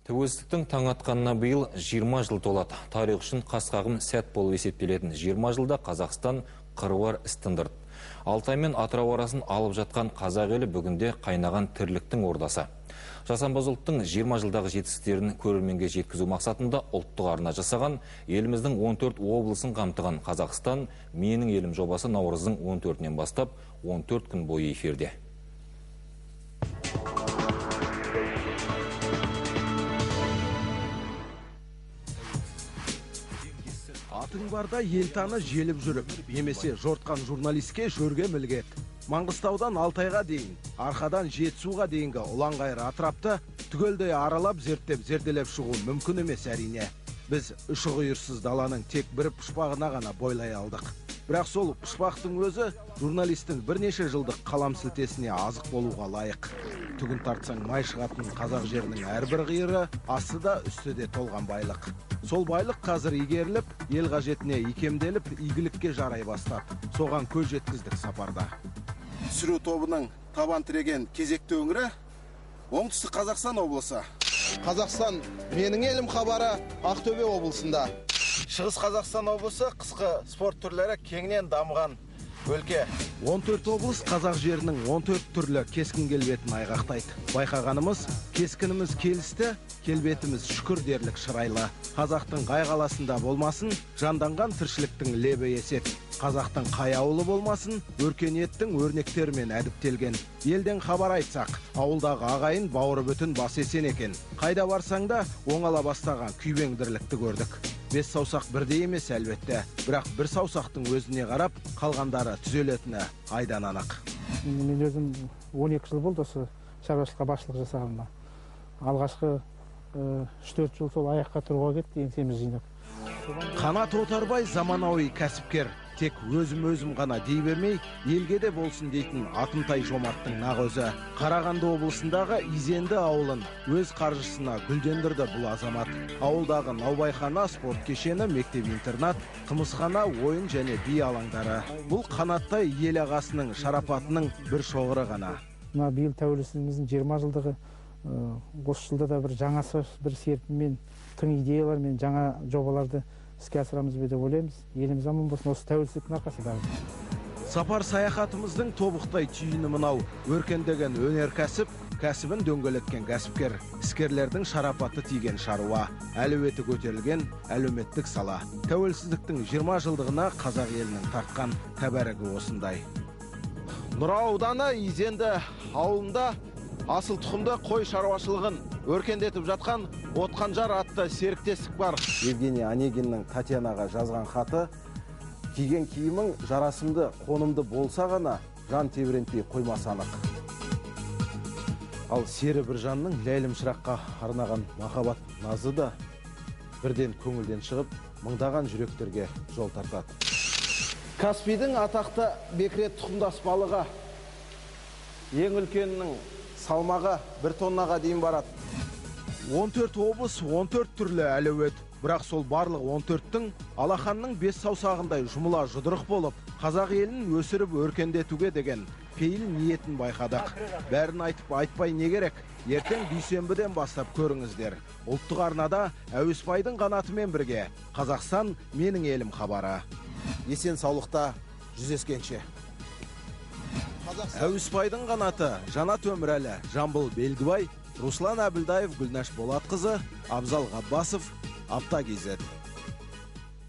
Тәуелсіздіктің таң атқанына биыл 20 жыл толады. Тарих үшін қас-қағым сәт болып есептелетін 20 жылда Қазақстан қыруар іс тындырды. Алтай мен Атырау арасын алып жатқан қазақ елі бүгінде қайнаған тірліктің ордасы. Жасампаз ұлттың 20 жылдағы жетістіктерін көрерменге жеткізу мақсатында ұлттық арна жасаған, еліміздің 14 облысын қамтыған Қазақстан менің елім жобасы наурыздың 14-нен бастап 14 күн бойы эфирде. Атың барда елтаны желіп жүріп, немесе жортқан журналистке жөрге мүлгет. Маңғыстаудан Алтайға дейін, арқадан Жетісуға дейінгі ұлан-ғайыр атырапты түгелдей аралап зерделеп шығу мүмкін емес әрине. Біз ұшы-қиырсыз даланың тек бір пұшпағына ғана бойлай алдық. Бірақ сол пұшпақтың өзі журналистің бірнеше жылдық қалам сілтесіне азық болуға лайық. Түгін тартсаң май шығатын қазақ жерінің әрбір қиыры асты да үсті де толған байлық. Сол байлық қазір игеріліп, ел қажетіне икемделіп, игілікке жарай бастап. Соған көз жеткіздік сапарда. Түсіру тобының табан тіреген кезекті өңірі оңтүстік Қазақстан облысы. Қазақстан менің елім хабары Ақтөбе облысында. Шығыс Қазақстан облысы қысқы спорт түрлері кеңінен дамыған өлке. 14 облыс қазақ жерінің 14 түрлі кескін келбетін айғақтайды. Байқағанымыз, кескініміз келісті, келбетіміз шүкір дерлік шырайлы. Қазақтың қай қаласында болмасын, жанданған тіршіліктің лебі есет. Қазақтың қай ауылы болмасын, өркениеттің өрнектерімен әдіптелген. Елден хабар айтсақ, ауылдағы ағайын бауыры бүтін бас есен екен. Қайда барсаң да оңала бастаған күйбеңдірлікті көрдік. Бес саусақ бірдей емес әлбетте, бірақ бір саусақтың өзіне қарап, қалғандары түзелетіні айдан анық. Мен өзім 12 жыл болды осы шаруашылыққа басшылық жасағаныма. Алғашқы 3-4 жыл сол аяққа тұруға кетті, еңсеміз жинап. Қанат Отарбай заманауи кәсіпкер. Тек өзім ғана дей бермей, елге де болсын дейтін Атымтай Жомарттың нақ өзі. Қарағанды облысындағы Изенді ауылын өз қаржысына гүлдендірді бұл азамат. Ауылдағы наубайхана, спорт кешені, мектеп-интернат, қымызхана, ойын және би алаңдары. Бұл Қанаттай ел ағасының шарапатының бір шоғыры ғана. Биыл тәуелсіздігіміздің 20 жылдығы, осы жылда да бір жаңасы, бір серпінмен, тың идеялармен жаңа жобаларды іске асырамыз бе деп ойлаймыз. Еліміз аман болсын, осы тәуелсіздіктің арқасында. Сапар саяхатымыздың тобықтай түйіні мынау. Өркендеген өнеркәсіп, кәсібін дөңгелеткен кәсіпкер, іскерлердің шарапаты тиген шаруа, әлеуеті көтерілген әлеуметтік сала. Тәуелсіздіктің 20 жылдығына қазақ елінің тартқан тәбәрігі осындай. Нұра ауданы Изенді ауылында асыл тұқымды қой шаруашылығын өркендетіп жатқан Отқанжар атты серіктестік бар. Евгений Онегиннің Татьянаға жазған хаты: киген киімің жарасымды, қонымды болса ғана жан тебірентпей қоймасы анық. Ал Сері Біржанның Ләйлім Шыраққа арнаған махаббат назы да бірден көңілден шығып, мыңдаған жүректерге жол тартады. Каспийдің атақты бекіре тұқымдас балығы, ең үлкенінің салмағы 1 тоннаға дейін барады. 14 облыс, 14 түрлі әлеует. Бірақ сол барлық 14-тің алақанның 5 саусағындай жұмыла жұдырық болып, қазақ елін өсіріп өркендетуге деген пейіл ниетін байқадық. Бәрін айтпай не керек? Ертең дүйсенбіден бастап көріңіздер. Ұлттық арнада Әуесбайдың қанатымен бірге Қазақстан менің елім хабары. Есен саулықта жүздескенше. Әуесбайдың қанаты Жанат Өмірәлі, Жамбыл Белгібай, Руслан Әбілдаев, Гүлнаш Болатқызы, Абзал Ғаббасов, Апта KZ.